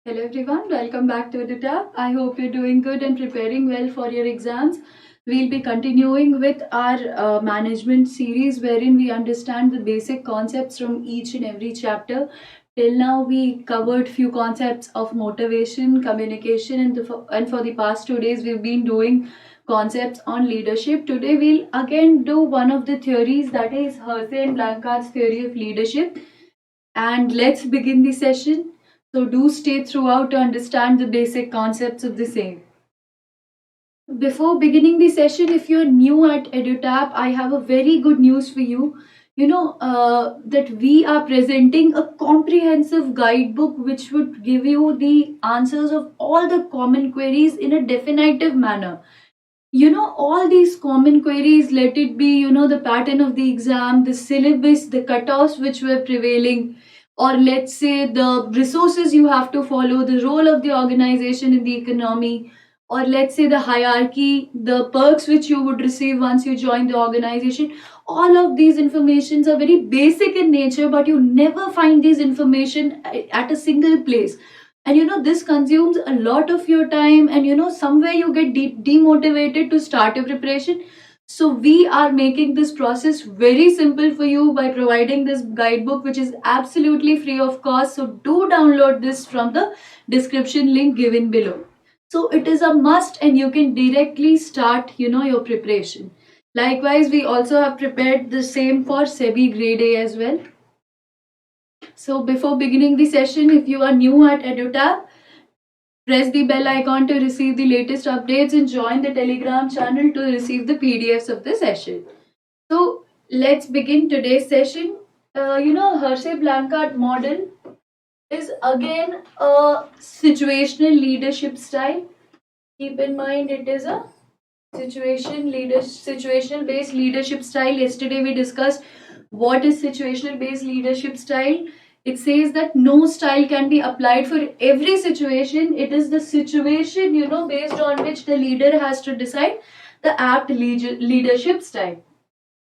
Hello everyone, welcome back to the tab. I hope you're doing good and preparing well for your exams. We'll be continuing with our management series wherein we understand the basic concepts from each and every chapter. Till now we covered few concepts of motivation, communication and for the past 2 days we've been doing concepts on leadership. Today we'll again do one of the theories, that is Hersey and Blanchard's theory of leadership, and let's begin the session. So do stay throughout to understand the basic concepts of the same. Before beginning the session, if you're new at EduTap, I have a very good news for you. That we are presenting a comprehensive guidebook which would give you the answers of all the common queries in a definitive manner. All these common queries, let it be the pattern of the exam, the syllabus, the cutoffs which were prevailing, or let's say the resources you have to follow, the role of the organization in the economy, or let's say the hierarchy, the perks which you would receive once you join the organization. All of these informations are very basic in nature, but you never find these information at a single place. And this consumes a lot of your time, and somewhere you get demotivated to start your preparation. So we are making this process very simple for you by providing this guidebook, which is absolutely free of cost. So do download this from the description link given below. So it is a must, and you can directly start your preparation. Likewise, we also have prepared the same for SEBI Grade A as well. So before beginning the session, if you are new at EduTap, press the bell icon to receive the latest updates and join the Telegram channel to receive the PDFs of the session. So let's begin today's session. Hersey Blanchard model is again a situational leadership style. Keep in mind it is a situational based leadership style. Yesterday we discussed what is situational based leadership style. It says that no style can be applied for every situation. It is the situation based on which the leader has to decide the apt leadership style.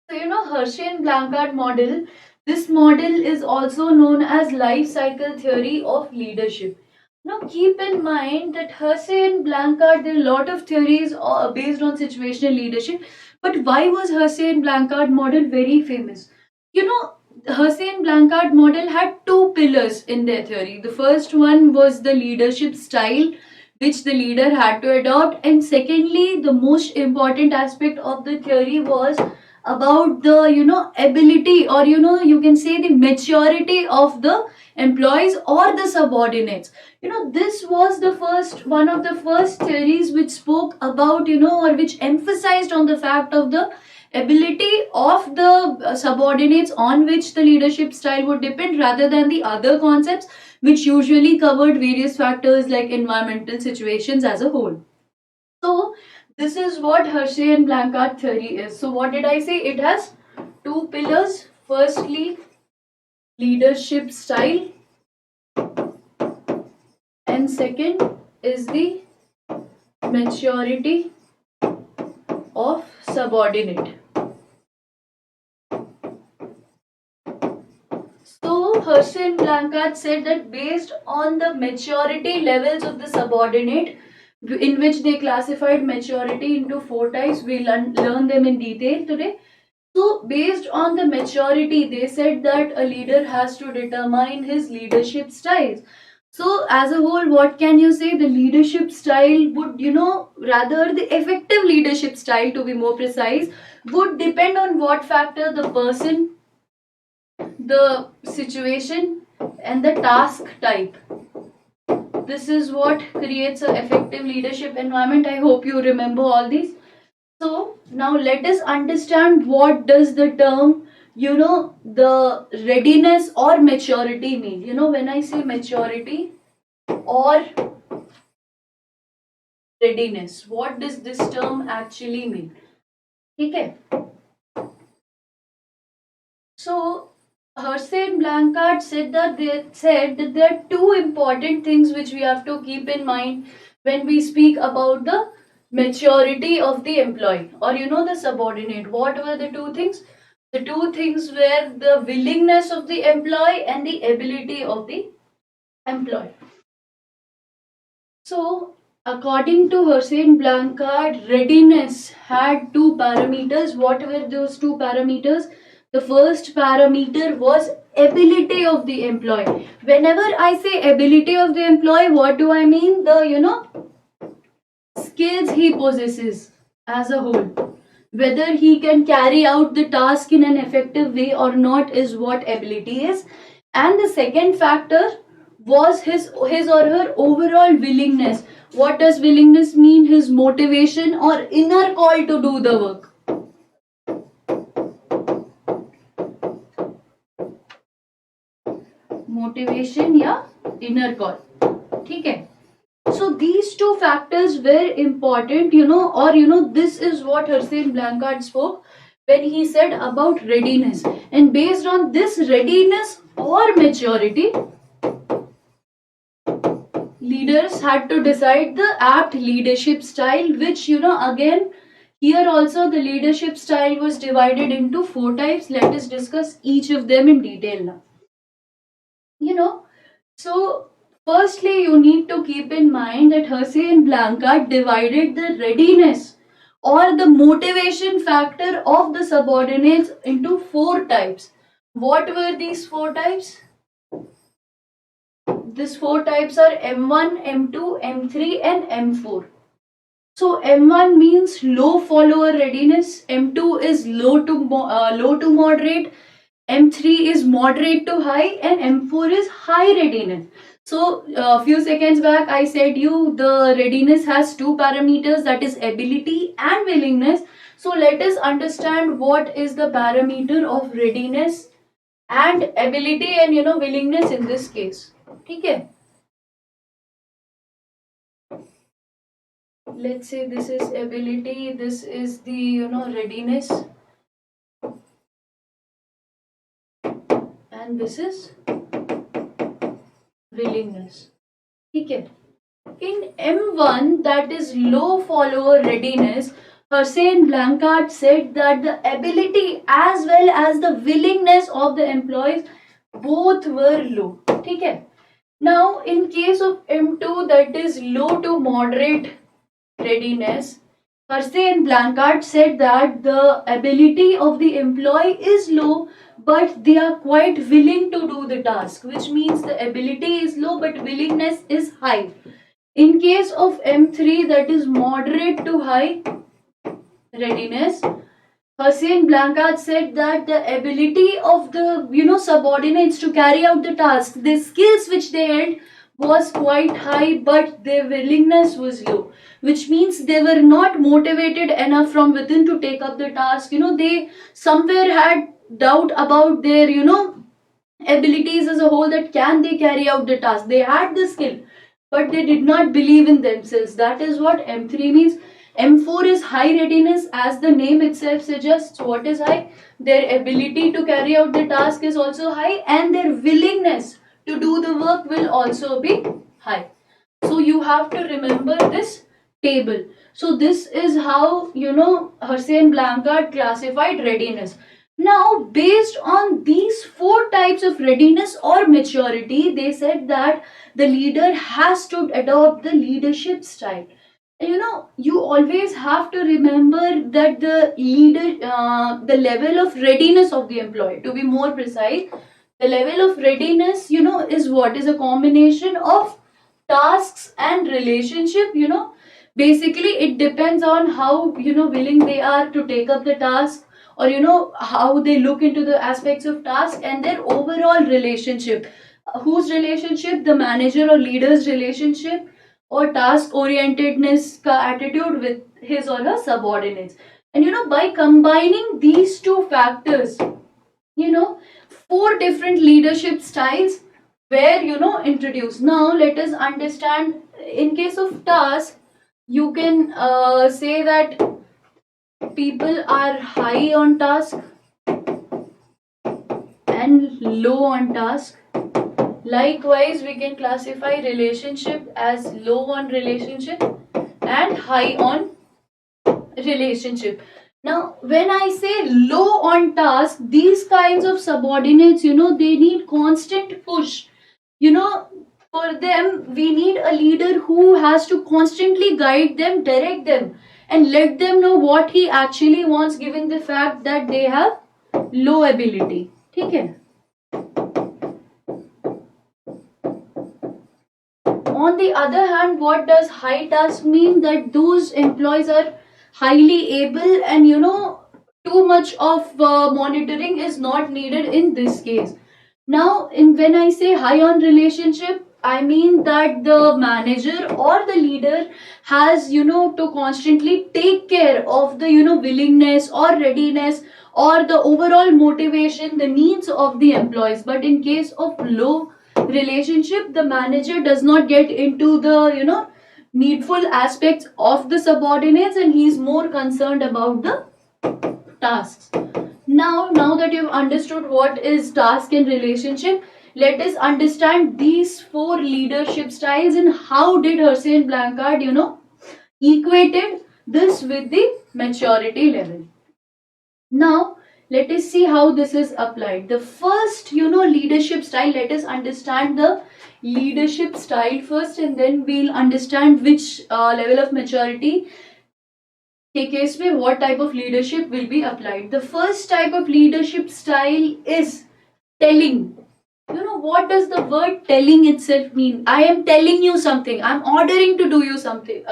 So Hersey and Blanchard model, this model is also known as life cycle theory of leadership. Now keep in mind that Hersey and Blanchard, there are a lot of theories based on situational leadership. But why was Hersey and Blanchard model very famous? Hersey and Blanchard model had two pillars in their theory. The first one was the leadership style which the leader had to adopt, and secondly, the most important aspect of the theory was about the ability, or you can say the maturity of the employees or the subordinates. This was the first one of the first theories which spoke about or which emphasized on the fact of the ability of the subordinates on which the leadership style would depend, rather than the other concepts which usually covered various factors like environmental situations as a whole. So this is what Hersey and Blanchard theory is. So what did I say? It has two pillars. Firstly, leadership style, and second is the maturity of subordinate. So Hersey and Blanchard said that based on the maturity levels of the subordinate, in which they classified maturity into four types, we learn them in detail today. So based on the maturity, they said that a leader has to determine his leadership styles. So as a whole, what can you say? The leadership style would, rather the effective leadership style, to be more precise, would depend on what factor: the person, the situation, and the task type. This is what creates an effective leadership environment. I hope you remember all these. So now let us understand what does the term, the readiness or maturity mean. When I say maturity or readiness, what does this term actually mean? Okay. So Hersey and Blanchard said that there are two important things which we have to keep in mind when we speak about the maturity of the employee, or the subordinate. What were the two things? The two things were the willingness of the employee and the ability of the employee. So, according to Hersey and Blanchard, readiness had two parameters. What were those two parameters? The first parameter was ability of the employee. Whenever I say ability of the employee, what do I mean? The skills he possesses as a whole. Whether he can carry out the task in an effective way or not is what ability is. And the second factor was his or her overall willingness. What does willingness mean? His motivation or inner call to do the work. Motivation या inner call. ठीक है. So these two factors were important, this is what Hersey and Blanchard spoke when he said about readiness. And based on this readiness or maturity, leaders had to decide the apt leadership style, which, again, here also the leadership style was divided into four types. Let us discuss each of them in detail now. So firstly, you need to keep in mind that Hersey and Blanchard divided the readiness or the motivation factor of the subordinates into four types. What were these four types? These four types are M1, M2, M3 and M4. So M1 means low follower readiness, M2 is low to moderate, M3 is moderate to high, and M4 is high readiness. So a few seconds back I said you the readiness has two parameters, that is ability and willingness. So let us understand what is the parameter of readiness and ability and willingness in this case. Okay. Let's say this is ability, this is the readiness, and this is willingness. Okay. In M1, that is low follower readiness, Hersey and Blanchard said that the ability as well as the willingness of the employees both were low. Okay. Now, in case of M2, that is low to moderate readiness, Hersey and Blanchard said that the ability of the employee is low, but they are quite willing to do the task, which means the ability is low but willingness is high. In case of M3, that is moderate to high readiness, Hersey and Blanchard said that the ability of the subordinates to carry out the task, the skills which they had was quite high, but their willingness was low, which means they were not motivated enough from within to take up the task. They somewhere had doubt about their abilities as a whole, that can they carry out the task. They had the skill, but they did not believe in themselves. That is what M3 means. M4 is high readiness, as the name itself suggests. What is high? Their ability to carry out the task is also high, and their willingness to do the work will also be high. So you have to remember this table. So this is how Hersey and Blanchard classified readiness. Now, based on these four types of readiness or maturity, they said that the leader has to adopt the leadership style. You always have to remember that the leader, the level of readiness of the employee, to be more precise, the level of readiness, is what is a combination of tasks and relationship. Basically it depends on how willing they are to take up the task, or how they look into the aspects of task and their overall relationship. Whose relationship? The manager or leader's relationship, or task orientedness ka attitude with his or her subordinates. And by combining these two factors, four different leadership styles were introduced. Now let us understand. In case of task, you can say that people are high on task and low on task. Likewise, we can classify relationship as low on relationship and high on relationship. Now, when I say low on task, these kinds of subordinates, they need constant push. For them, we need a leader who has to constantly guide them, direct them, and let them know what he actually wants, given the fact that they have low ability. ठीक है? On the other hand, what does high task mean? That those employees are highly able, and too much of monitoring is not needed in this case. Now, when I say high on relationship, I mean that the manager or the leader has, to constantly take care of the, willingness or readiness or the overall motivation, the needs of the employees. But in case of low relationship, the manager does not get into the, needful aspects of the subordinates, and he's more concerned about the tasks. Now that you've understood what is task and relationship, let us understand these four leadership styles and how did Hersey and Blanchard, equated this with the maturity level. Now, let us see how this is applied. The first, leadership style, let us understand the leadership style first, and then we'll understand which level of maturity के case में what type of leadership will be applied. The first type of leadership style is telling. What does the word telling itself mean? I am telling you something. I'm ordering to do you something.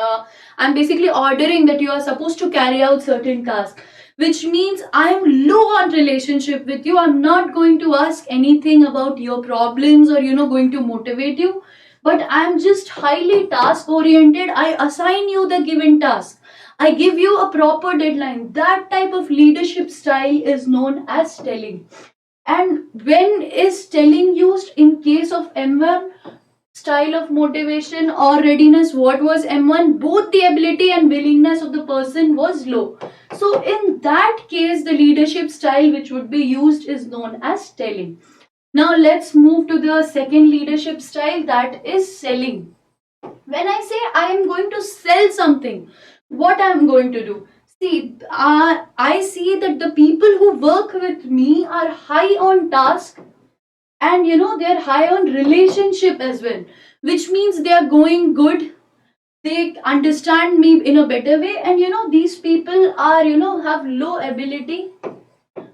I'm basically ordering that you are supposed to carry out certain tasks, which means I'm low on relationship with you. I'm not going to ask anything about your problems or going to motivate you, but I'm just highly task oriented. I assign you the given task. I give you a proper deadline. That type of leadership style is known as telling. And when is telling used? In case of M1 style of motivation or readiness, what was M1? Both the ability and willingness of the person was low. So in that case, the leadership style which would be used is known as telling. Now let's move to the second leadership style, that is selling. When I say I am going to sell something, what I am going to do? See, I see that the people who work with me are high on task, and they are high on relationship as well, which means they are going good. They understand me in a better way, and these people are have low ability,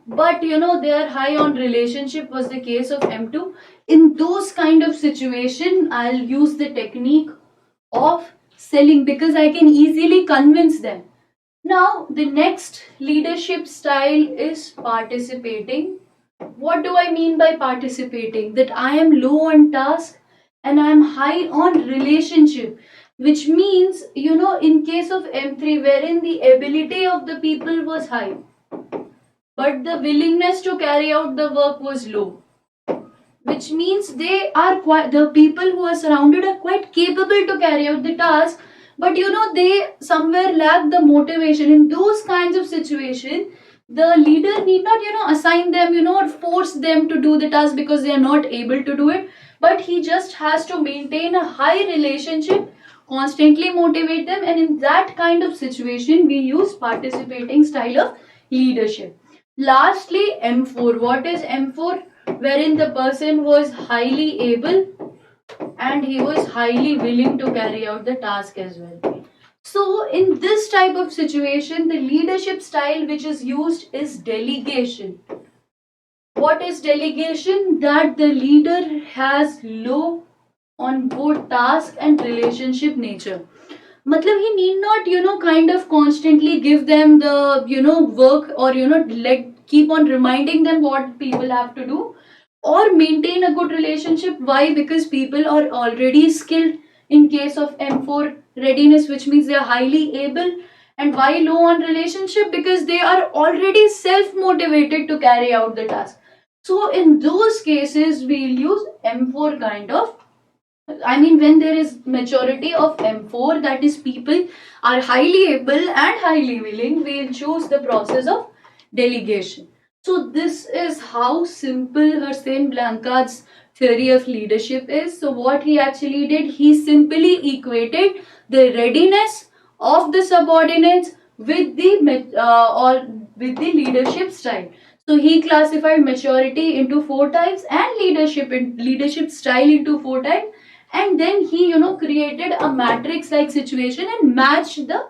but they are high on relationship was the case of M2. In those kind of situation, I'll use the technique of selling because I can easily convince them. Now, the next leadership style is participating. What do I mean by participating? That I am low on task and I am high on relationship, which means, in case of M3, wherein the ability of the people was high, but the willingness to carry out the work was low, which means they are the people who are surrounded are quite capable to carry out the task, but they somewhere lack the motivation. In those kinds of situation, the leader need not assign them or force them to do the task because they are not able to do it, but he just has to maintain a high relationship, constantly motivate them, and in that kind of situation we use participating style of leadership. Lastly, M4. What is M4? Wherein the person was highly able and he was highly willing to carry out the task as well. So in this type of situation, the leadership style which is used is delegation. What is delegation? That the leader has low on both task and relationship nature. Matlab, he need not kind of constantly give them the work, or keep on reminding them what people have to do, or maintain a good relationship. Why? Because people are already skilled in case of M4 readiness, which means they are highly able. And why low on relationship? Because they are already self motivated to carry out the task. So in those cases, we'll use M4 kind of. When there is maturity of M4, that is people are highly able and highly willing, we'll choose the process of delegation. So this is how simple Hersey and Blanchard's theory of leadership is. So what he actually did, he simply equated the readiness of the subordinates with with the leadership style. So he classified maturity into four types and leadership style into four types. and then he created a matrix like situation and matched the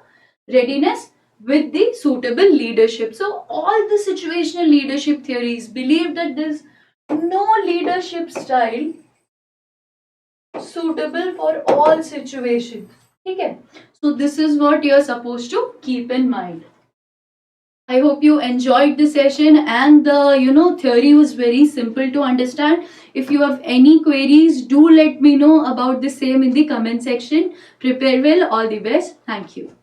readiness with the suitable leadership. So all the situational leadership theories believe that there's no leadership style suitable for all situations. Okay, so this is what you're supposed to keep in mind. I hope you enjoyed the session, and the theory was very simple to understand. If you have any queries, do let me know about the same in the comment section. Prepare well. All the best. Thank you.